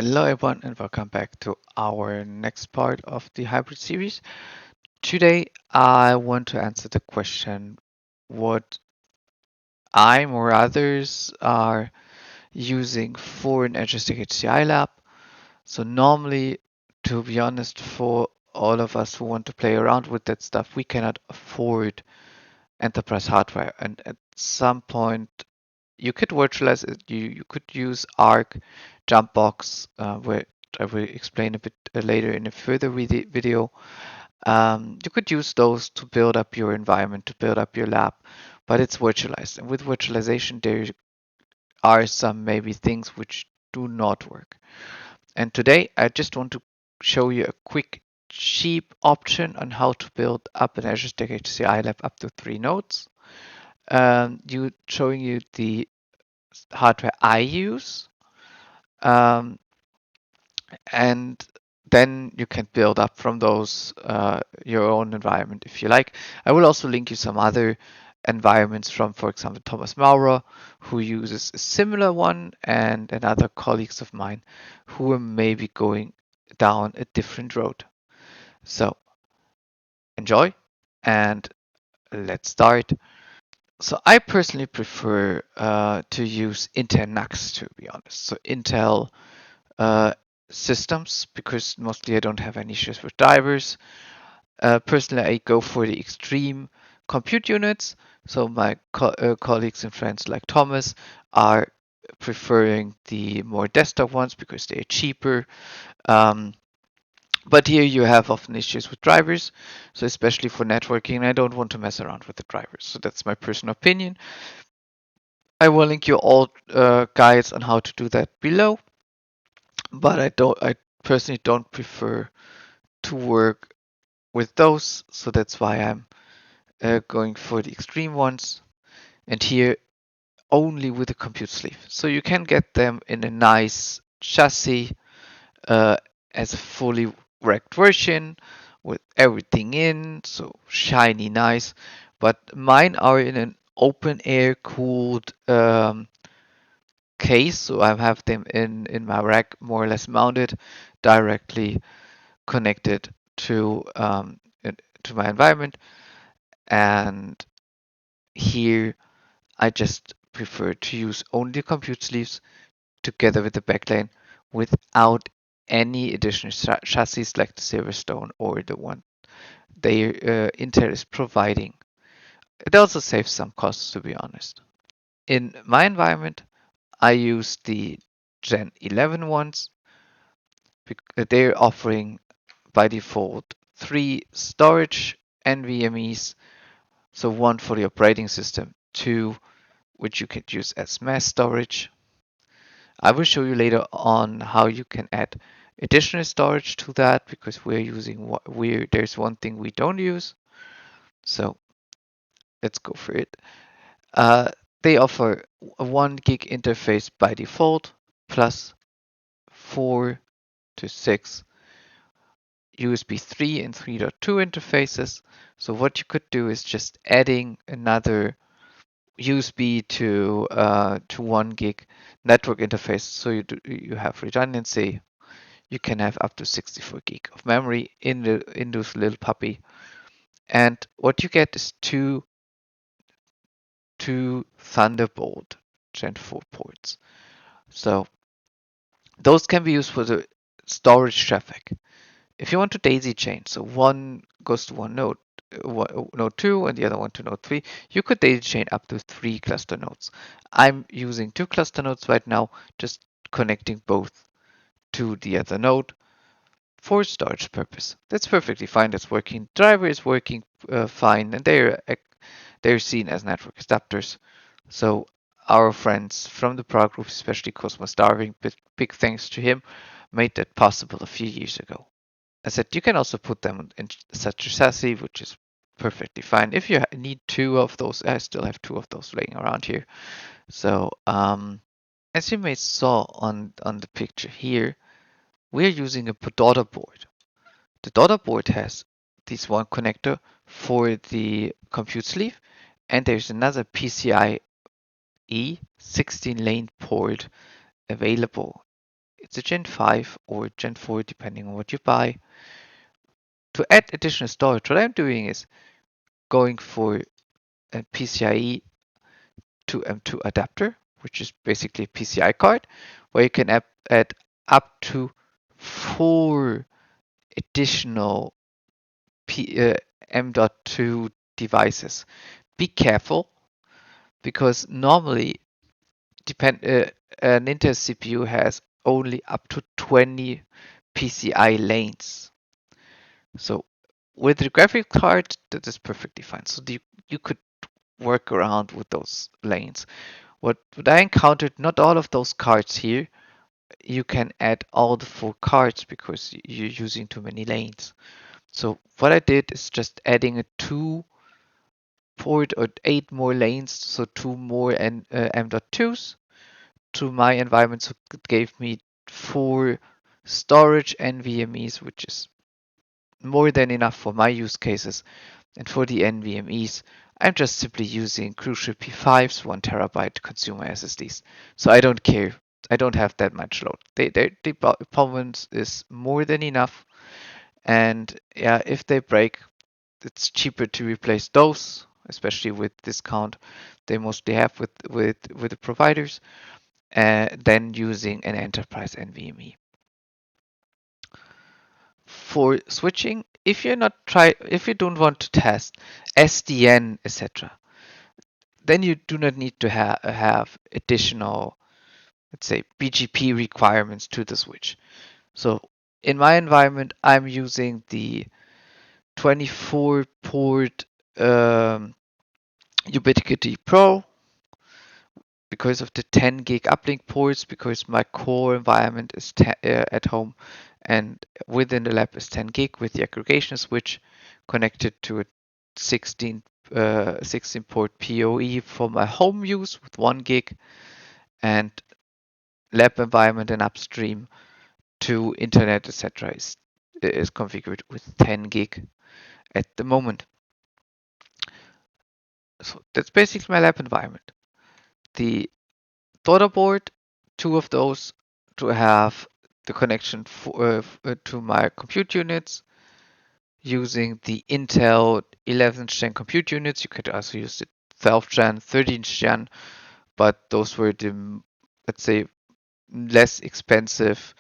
Hello everyone and welcome back to our next part of the hybrid series. Today I want to answer the question what I'm or others are using for an Azure Stack HCI Lab. So normally, to be honest, for all of us who want to play around with that stuff, we cannot afford enterprise hardware. And at some point, you could virtualize it. You could use Arc, Jumpbox, where I will explain a bit later in a further video. You could use those to build up your environment, to build up your lab, but it's virtualized. And with virtualization, there are some maybe things which do not work. And today, I just want to show you a quick, cheap option on how to build up an Azure Stack HCI Lab up to 3 nodes. Showing you the hardware I use, and then you can build up from those your own environment if you like. I will also link you some other environments from, for example, Thomas Maurer, who uses a similar one, and other colleagues of mine who are maybe going down a different road. So enjoy and let's start. So I personally prefer to use Intel NUCs, to be honest. So Intel systems, because mostly I don't have any issues with drivers. Personally, I go for the extreme compute units. So my colleagues and friends like Thomas are preferring the more desktop ones because they're cheaper. Um, but here you have often issues with drivers, so especially for networking, I don't want to mess around with the drivers. So that's my personal opinion. I will link you all guides on how to do that below, but I personally don't prefer to work with those, so that's why I'm going for the extreme ones. And here only with a compute sleeve. So you can get them in a nice chassis uh, as a fully wrapped version with everything in, so shiny, nice. But mine are in an open air cooled case, so I have them in my rack more or less mounted, directly connected to my environment. And here I just prefer to use only compute sleeves together with the backplane without any additional chassis like the Silverstone or the one Intel is providing. It also saves some costs, to be honest. In my environment, I use the Gen 11 ones. They're offering by default 3 storage NVMe's, so one for the operating system, 2 which you could use as mass storage. I will show you later on how you can add additional storage to that, because there's one thing we don't use. So let's go for it. They offer a 1 gig interface by default, plus 4 to 6 USB 3 and 3.2 interfaces. So what you could do is just adding another USB to 1 gig network interface, so you have redundancy. You can have up to 64 gig of memory in this little puppy, and what you get is two Thunderbolt Gen 4 ports. So those can be used for the storage traffic. If you want to daisy chain, so one goes to one node, node 2 and the other one to node 3, you could daisy chain up to 3 cluster nodes. I'm using 2 cluster nodes right now, just connecting both to the other node for storage purpose. That's perfectly fine. That's working. Driver is working fine, and they're seen as network adapters. So our friends from the Prague group, especially Cosmos Darwin, big thanks to him, made that possible a few years ago. I said you can also put them in such a chassis, which is perfectly fine. If you need 2 of those, I still have 2 of those laying around here. So as you may saw on the picture here, we're using a daughter board. The daughter board has this one connector for the compute sleeve, and there's another PCIe 16 lane port available it's a Gen 5 or Gen 4, depending on what you buy. To add additional storage, what I'm doing is going for a PCIe to M2 adapter, which is basically a PCI card, where you can add up to 4 additional M.2 devices. Be careful because normally an Intel CPU has only up to 20 PCI lanes. So with the graphics card, that is perfectly fine. So you could work around with those lanes. What I encountered, not all of those cards here, you can add all the 4 cards because you're using too many lanes. So what I did is just adding a 2 port or 8 more lanes, so 2 more M.2s to my environment. So it gave me 4 storage NVMe's, which is more than enough for my use cases. And for the NVMe's, I'm just simply using Crucial P5s, 1 terabyte consumer SSDs. So I don't care. I don't have that much load. The performance is more than enough. And yeah, if they break, it's cheaper to replace those, especially with discount they mostly have with the providers, than using an enterprise NVMe. For switching, if you don't want to test SDN, etc., then you do not need to have additional, let's say, BGP requirements to the switch. So in my environment, I'm using the 24 port Ubiquiti Pro because of the 10 gig uplink ports, because my core environment is at home and within the lab is 10 gig with the aggregation switch connected to a 16 port PoE for my home use with 1 gig, and lab environment and upstream to internet, etc. is configured with 10 gig at the moment. So that's basically my lab environment. The daughter board, 2 of those to have the connection to my compute units using the Intel 11th gen compute units. You could also use the 12th gen, 13th gen, but those were the, let's say, less expensive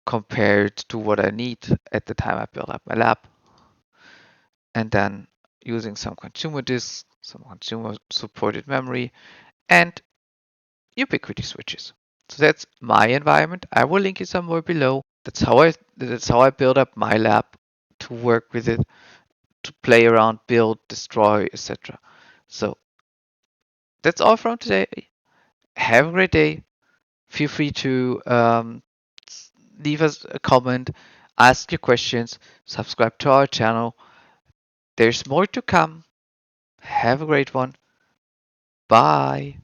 compared to what I need at the time I built up my lab. And then using some consumer disks, some consumer supported memory, and Ubiquiti switches. So that's my environment. I will link it somewhere below. That's how I build up my lab to work with it, to play around, build, destroy, etc. So that's all from today. Have a great day. Feel free to leave us a comment, ask your questions, subscribe to our channel. There's more to come. Have a great one. Bye.